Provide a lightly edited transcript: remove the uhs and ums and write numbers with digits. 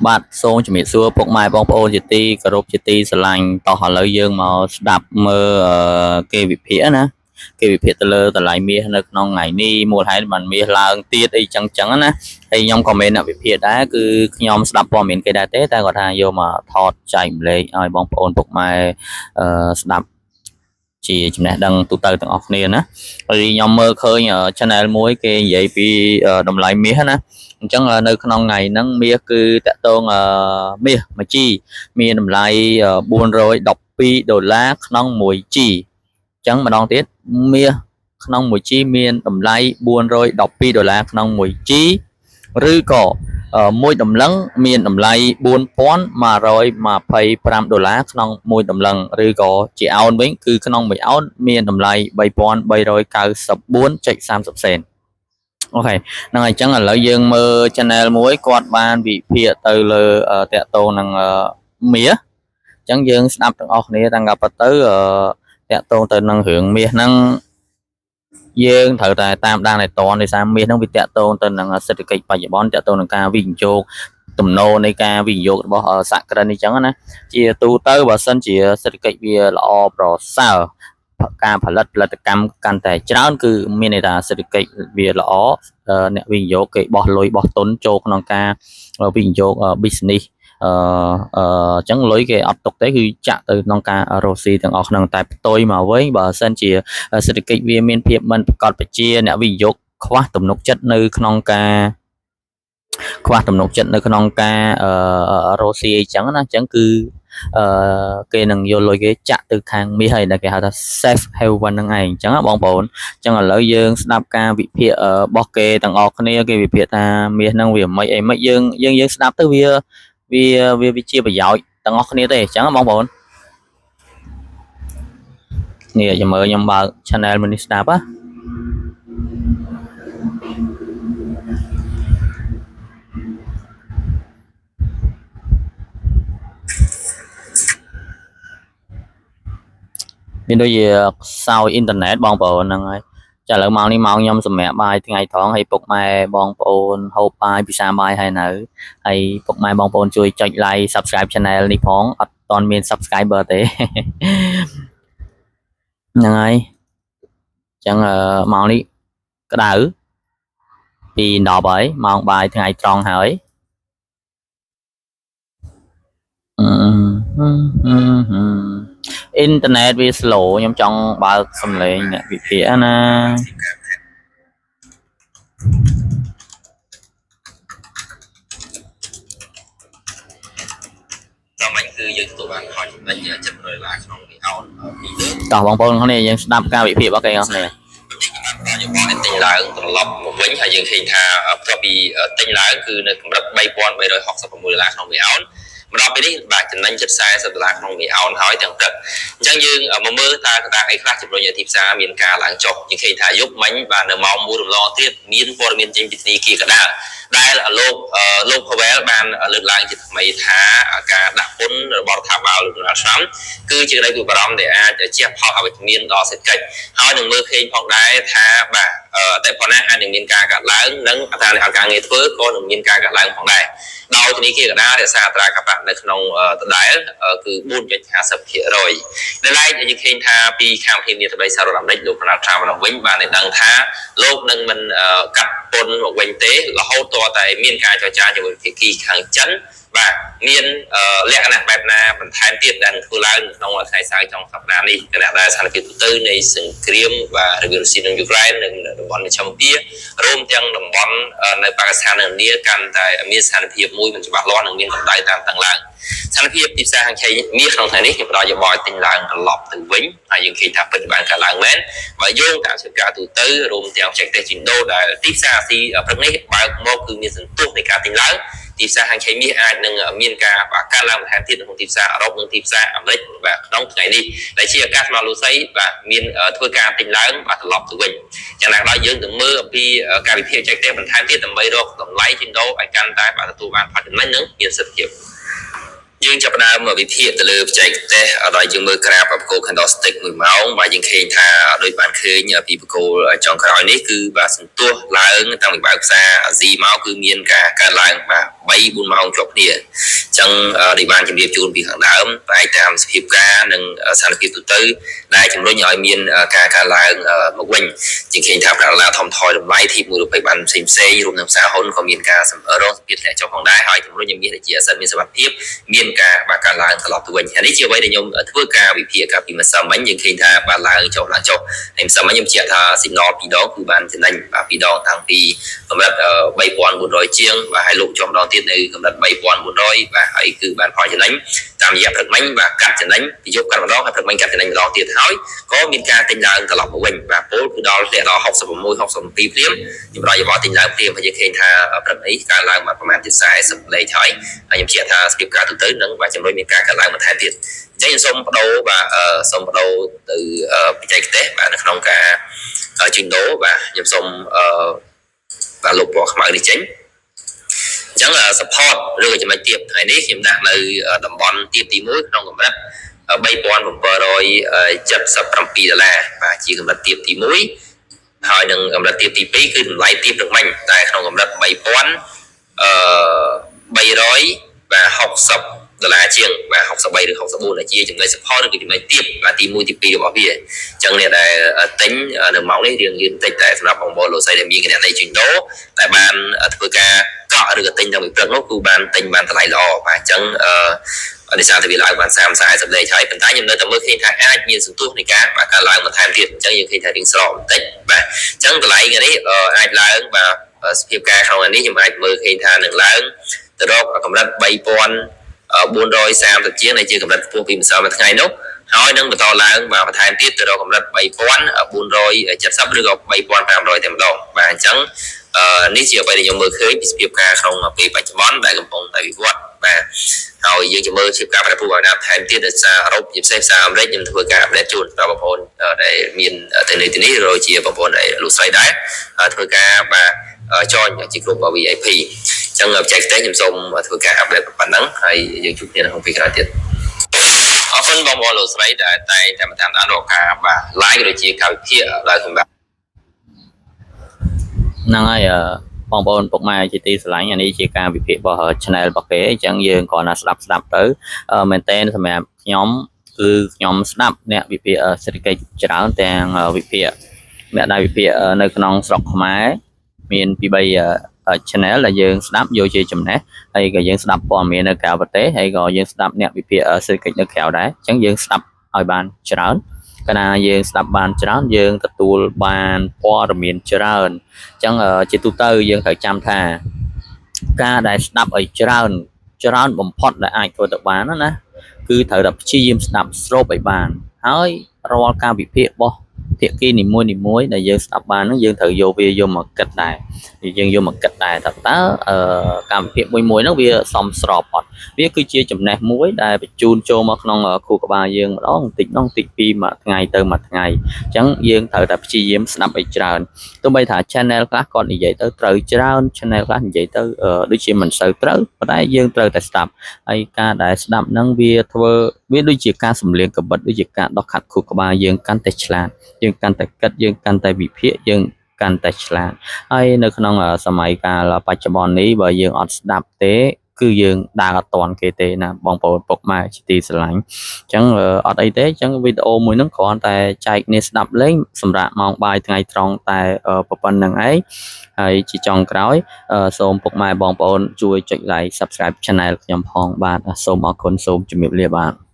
បាទសូមជំរាបសួរពុកម៉ែបងប្អូនជាទីគោរពជាទីស្រឡាញ់តោះឥឡូវយើងមកស្ដាប់មើលគេវិភាគណាគេវិភាគទៅលើតម្លៃមាសនៅក្នុងថ្ងៃនេះមូលហេតុបានមាសឡើងទៀតអីចឹងណាហើយខ្ញុំក៏មានអ្នកវិភាគដែរគឺខ្ញុំស្ដាប់ព័ត៌មានគេដែរទេតែគាត់ថាយកមកថតចែកម្លែកឲ្យបងប្អូនពុកម៉ែស្ដាប់ជាចំណេះដឹងទូទៅទាំងអស់គ្នាណាហើយខ្ញុំមើលឃើញ channel មួយគេនិយាយពីតម្លៃមាសណាអញ្ចឹងនៅក្នុងថ្ងៃហ្នឹងមាសគឺតកតងមាសមួយជីមានតម្លៃ$412ក្នុង1ជីអញ្ចឹងម្ដងទៀតមាសក្នុង1ជីមានតម្លៃ$412ក្នុង1ជីឬក៏មួយតម្លឹងមានតម្លៃ$4125ក្នុងមួយតម្លឹងឬក៏ជាអោនវិញគឺក្នុងមួយអោនមានតម្លៃ$3394.30សេនអូខេហ្នឹងហើយអញ្ចឹងឥឡូវយើងមើល channel មួយគាត់បានវិភាគទៅលើតកតងនឹងមាសអញ្ចឹងយើងស្ដាប់ទាំងអស់គ្នាតាំងពីទៅតកតងទៅនឹងរឿងមាសហ្នឹងយើងត្រូវតែតាមដានឲ្យតនដោយសារមាសហ្នឹងវាតកតងទៅនឹងសេដ្ឋកិច្ចបច្ចុប្បន្នតកតងនឹងការវិនិយោគទំនោរនៃការវិនិយោគរបស់សហគ្រិនអញ្ចឹងណាជាទូទៅបើសិនជាសេដ្ឋកិច្ចវាល្អប្រសើរការផលិតកម្មកាន់តែច្រើនគឺមានន័យថាសេដ្ឋកិច្ចវាល្អអ្នកវិនិយោគគេបោះលុយបោះទុនចូលក្នុងការវិនិយោគ business អញ្ចឹងលុយគេអត់ទុកទេគឺចាក់ទៅក្នុងការរកស៊ីទាំងអស់ហ្នឹងតែផ្ទុយមកវិញបើសិនជាសេដ្ឋកិច្ចវាមានភាពមិនប្រកបប្រជាអ្នកវិនិយោគខ្វះទំនុកចិត្តនៅក្នុងការរកស៊ីអីចឹងណាអញ្ចឹងគឺគេនឹងយកលុយគេចាក់ទៅខាងមាសហើយដែលគេហៅថា safe haven ហ្នឹងឯងអញ្ចឹងណាបងប្អូនអញ្ចឹងឥឡូវយើងស្ដាប់ការវិភាគរបស់គេទាំងអស់គ្នាគេវិភាគថាមាសហ្នឹងវាមិនអីមិនយើងស្ដាប់ទៅវាជាប្រយោជន៍ទាំងអស់គ្នាទេអញ្ចឹងបងប្អូននេះខ្ញុំបើក channel មួយនេះស្ដាប់ណាមានដូចជាខ្សោយអ៊ីនធឺណិតបងប្អូនហ្នឹងហើយចាឥឡូវម៉ោងនេះម៉ោងខ្ញុំសម្រាប់បាយថ្ងៃត្រង់ហើយពុកម៉ែបងប្អូនហូបបាយពិសាបាយហើយនៅហើយពុកម៉ែបងប្អូនជួយចុច like subscribe channel នេះផងអត់ទាន់មាន subscriber ទេហ្នឹងហើយអញ្ចឹងម៉ោងនេះក្តៅពី10ហើយម៉ោងបាយថ្ងៃត្រង់ហើយអ៊ីនធឺណិតវា slow ខ្ញុំចង់បើកសំឡេងអ្នកវិភាគណាតាមវិញគឺយើងទទួលបានផលចំណេញ$700ក្នុងមួយអោនតោះបងប្អូនគ្នាយើងស្ដាប់ការវិភាគរបស់គេអស់គ្នាយោបល់ទិញឡើងត្រឡប់មកវិញហើយយើងឃើញថាបន្ទាប់ពីទិញឡើងគឺនៅកម្រិត$3366ក្នុងមួយអោនមកដល់ពេលនេះបាទចំណេញ$40ក្នុងមួយអោនហើយទាំងទឹកអញ្ចឹងយើងមកមើលតើកត្តាអីខ្លះជំរុញឲ្យទីផ្សារមានការឡើងចុះយើងឃើញថាយប់មិញបាទនៅម៉ោង1រំលងទៀតមានព័ត៌មានចេញពីធនាគារកណ្ដាលដែលលោក Powell បានលើកឡើងជាថ្មីថាការដាក់ពន្ធរបស់រដ្ឋាភិបាលលោក Donald Trump គឺជាក្តីព្រួយបារម្ភដែលអាចជះផលអវិជ្ជមានដល់សេដ្ឋកិច្ចហើយនឹងមើលឃើញផងដែរថាបាទតែប៉ុណ្ណាអាចនឹងមានការកាត់ឡើងនិងអត្រានៃការងារធ្វើក៏នឹងមានការកាត់ឡើងផងដែរដោយធនាគារកណ្ដាលរក្សាអត្រាកាប់ប្រាក់នៅក្នុងដដែលគឺ 4.50% ដែលឡែកយើងឃើញថាពីខាងធានាថ្មីសហរដ្ឋអាមេរិកលោក Donald Trump វិញបានដឹងថាលោកនឹងមិនកាត់ពន្ធមកវិញទេរហូតតតែមានការចរចាជាមួយភាគីខាងចិនបាទមានលក្ខណៈបែបណាបន្ថែមទៀតដែលនឹងធ្វើឡើងក្នុងថ្ងៃសៅរ៍ចុងសប្តាហ៍នេះគណៈដែលស្ថានភាពទូទៅនៃសង្គ្រាមបាទរវាងរុស្ស៊ីនិងយូក្រែននិងតំបន់មជ្ឈមពារួមទាំងតំបន់នៅប៉ាគស្ថាននិងឥណ្ឌាកាន់តែមានស្ថានភាពមួយមិនច្បាស់លាស់និងមានកម្ដៅតាមតាំងឡើងស្ថានភាពទីផ្សារខាងឆៃមាសក្នុងថ្ងៃនេះខ្ញុំផ្ដល់យោបល់ទិញឡើងត្រឡប់ទៅវិញហើយយើងឃើញថាពិតបានកើតឡើងមែនបើយោងតាមសេចក្ដីទូទៅរួមទាំងបច្ចេកទេសជីដូដែលទីផ្សារអាស៊ីព្រឹកនេះបើកមកគឺមានសន្ទុះនៃការទិញឡើងទីផ្សារហាងឆៃមាសអាចនឹងមានការកើនឡើងបន្ថែមទៀតក្នុងទីផ្សារអឺរ៉ុបនិងទីផ្សារអាមេរិកបាទក្នុងថ្ងៃនេះដែលជាអាកាសមកលូសីបាទមានធ្វើការទិញឡើងបាទត្រឡប់ទៅវិញយ៉ាងណាក៏ដោយយើងទៅមើលអំពីការវិភាគបច្ចេកទេសបន្ថែមទៀតដើម្បីរកតម្លៃជីដូឲ្យកាន់តែបាទទទួលបានផលចំណេញនិងមានសិទ្ធិភាព យើងចាប់ផ្ដើមវិភាគទៅលើបច្ចេកទេសដោយយើងមើលក្រាបបកគោ candlestick 1ម៉ោងបាទយើងឃើញថាដោយបានឃើញពីបកគោចុងក្រោយនេះគឺបាទសន្ទុះឡើងតាំងពីបើកផ្សារអាស៊ីមកគឺមានការកើនឡើងបាទ3 4ម៉ោងជាប់គ្នាអញ្ចឹងដោយបានជម្រាបជូនពីខាងដើមតែតាមសភាពការនិងស្ថានភាពទូទៅដែលជំរុញឲ្យមានការកើនឡើងមកវិញជាងឃើញថាប្រាក់ដុល្លារថមថយតម្លៃទីមួយរូបិយប័ណ្ណផ្សេងៗរួមទាំងផ្សារហ៊ុនក៏មានការរងសម្ពាធធ្លាក់ចុះផងដែរហើយជំរុញឲ្យមានជាអសិទ្ធមានសុវត្ថិភាពមានការបាទកើនឡើងត្រឡប់ទៅវិញហើយនេះជាអ្វីដែលខ្ញុំធ្វើការវិភាគកាលពីម្សិលមិញយើងឃើញថាបាទឡើងចុះហើយម្សិលមិញខ្ញុំជឿថា signal 2 ដងគឺបានចំណេញបាទ2ដងតាំងពីកម្រិត3400ជាងបាទហើយលោកចុះម្ដងទៀតនៅកម្រិត3400បាទហើយគឺបានផលចំណេញតាមរយៈព្រឹកមិញបាទកាត់ចំណេញពីយប់កាត់ម្ដងហើយព្រឹកមិញកាត់ចំណេញម្ដងទៀតហើយក៏មានការទិញឡើងត្រឡប់មកវិញបាទពលគឺដល់ធ្លាក់ដល់66 62ព្រាមខ្ញុំរកយោបល់ទិញឡើងព្រាមហើយយើងឃើញថាព្រឹកនេះកើនឡើងមកប្រមាណជា40លេខហើយខ្ញុំជឿថាស្ពីបការទូទៅនឹងបាទជំរុញមានការកើនឡើងបន្ថែមទៀតអញ្ចឹងសូមបដូរបាទសូមបដូរទៅបច្ចេកទេសបាទនៅក្នុងការជិញដូរបាទខ្ញុំសូមបាទលុបពណ៌ខ្មៅនេះចេញអញ្ចឹង support ឬក៏ចំណុចទាបថ្ងៃនេះខ្ញុំដាក់នៅតំបន់ទាបទី1ក្នុងកម្រិត3777ដុល្លារបាទជាកម្រិតទាបទី1ហើយនឹងកម្រិតទាបទី2គឺតម្លៃទាបរឹងមាញ់តែក្នុងកម្រិត3360ដុល្លារជាងបាទ63ឬ64ដែលជាចំណុច support ឬក៏ចំណុចទាបបាទទី1ទី2របស់វាអញ្ចឹងអ្នកដែលទិញនៅម៉ោងនេះរៀងយឺតបន្តិចតែសម្រាប់បងប្អូនលោកស្រីដែលមានគណនីជួញដូរតែបានធ្វើការកក់ឬក៏ទិញតាំងពីព្រឹកនោះគឺបានទិញបានតម្លៃល្អបាទអញ្ចឹងដោយសារតែវាឡើងបាន30 40លេខហើយប៉ុន្តែខ្ញុំនៅតែមើលឃើញថាអាចមានសន្ទុះនៃការបាទកើនឡើងបន្ថែមទៀតអញ្ចឹងយើងឃើញថារៀងស្រកបន្តិចបាទអញ្ចឹងតម្លៃនេះអាចឡើងបាទសភាពការក្នុងនេះខ្ញុំអាចមើលឃើញថានឹងឡើងទៅរកកម្រិត3430ជាងដែលជាកម្រិតខ្ពស់ពីម្សិលមួយថ្ងៃនោះហើយនឹងបន្តឡើងបាទបន្ថែមទៀតទៅរកកម្រិត3470ឬក៏3500តែម្ដងបាទអញ្ចឹងនេះជាអ្វីដែលខ្ញុំមើលឃើញពីសភាពការក្នុងពេលបច្ចុប្បន្នដែលកំពុងតែវិវត្តបាទហើយយើងจะមើលសភាពការប្រែប្រួលឲ្យបន្ថែមទៀតដោយសារអឺរ៉ុបជាពិសេសផ្សារអាមេរិកខ្ញុំធ្វើការអាប់ដេតជូនដល់បងប្អូនដែលមានទៅនៅទីនេះឬជាបងប្អូនដែលលោកស្រីដែរធ្វើការបាទjoin ជាក្រុម VIP អញ្ចឹងបច្ចេកទេសខ្ញុំសូមធ្វើការអាប់ដេតប៉ុណ្ណឹងហើយយើងជួបគ្នានៅក្នុងពេលក្រោយទៀតអរគុណបងប្អូនលោកស្រីដែលតែតាមដានរកការបាទ like ឬជាការវិភាគដល់ខ្ញុំបាទហ្នឹងហើយបងប្អូនពុកម៉ែជាទីស្រឡាញ់អានេះជាការវិភាគរបស់ channel របស់គេអញ្ចឹងយើងគ្រាន់តែស្ដាប់ទៅមែនតើសម្រាប់ខ្ញុំគឺខ្ញុំស្ដាប់អ្នកវិភាគសេដ្ឋកិច្ចច្រើនទាំងវិភាគអ្នកដែលវិភាគនៅក្នុងស្រុកខ្មែរមានពី3 channel ដែលយើងស្ដាប់យកជាចំណេះហើយក៏យើងស្ដាប់ព័ត៌មាននៅក្រៅប្រទេសហើយក៏យើងស្ដាប់អ្នកវិភាគសេដ្ឋកិច្ចនៅក្រៅដែរអញ្ចឹងយើងស្ដាប់ឲ្យបានច្រើនកាលណាយើងស្ដាប់បានច្រើនយើងទទួលបានព័ត៌មានច្រើនអញ្ចឹងជាទូទៅយើងត្រូវចាំថាការដែលស្ដាប់ឲ្យច្រើនបំផុតដែលអាចធ្វើទៅបានណាគឺត្រូវតែព្យាយាមស្ដាប់ស្រូបឲ្យបានហើយរាល់ការវិភាគរបស់ភាគីនីមួយដែលយើងស្ដាប់បានហ្នឹងយើងត្រូវយកវាយកមកគិតដែរយើងយកមកគិតដែរថាតើការវិភាគមួយហ្នឹងវាសមស្របអត់វាគឺជាចំណេះមួយដែលបញ្ជូនចូលមកក្នុងខួរក្បាលយើងម្ដងបន្តិចពីមួយថ្ងៃទៅមួយថ្ងៃអញ្ចឹងយើងត្រូវតែព្យាយាមស្ដាប់ឲ្យច្រើនទោះបីថា channel ខ្លះគាត់និយាយទៅត្រូវច្រើន channel ខ្លះនិយាយទៅដូចជាមិនសូវត្រូវប៉ុន្តែយើងត្រូវតែស្ដាប់ហើយការដែលស្ដាប់ហ្នឹងវាធ្វើវាដូចជាការសម្លៀងកបិតដូចជាការដោះខាត់ខួរក្បាលយើងកាន់តែឆ្លាតយើងកាន់តែគិតយើងកាន់តែវិភាគយើងកាន់តែឆ្លាតហើយនៅក្នុងសម័យកាលបច្ចុប្បន្ននេះបើយើងអត់ស្ដាប់ទេគឺយើងដើរអត់តាន់គេទេណាបងប្អូនពុកម៉ែជាទីស្រឡាញ់អញ្ចឹងអត់អីទេអញ្ចឹងវីដេអូមួយហ្នឹងគ្រាន់តែចែកនេះស្ដាប់លេងសម្រាប់ម៉ោងបាយថ្ងៃត្រង់តែប៉ុណ្្នឹងឯងហើយជាចុងក្រោយសូមពុកម៉ែបងប្អូនជួយចុច like subscribe channel ខ្ញុំផងបាទសូមអរគុណសូមជម្រាបលាបាទ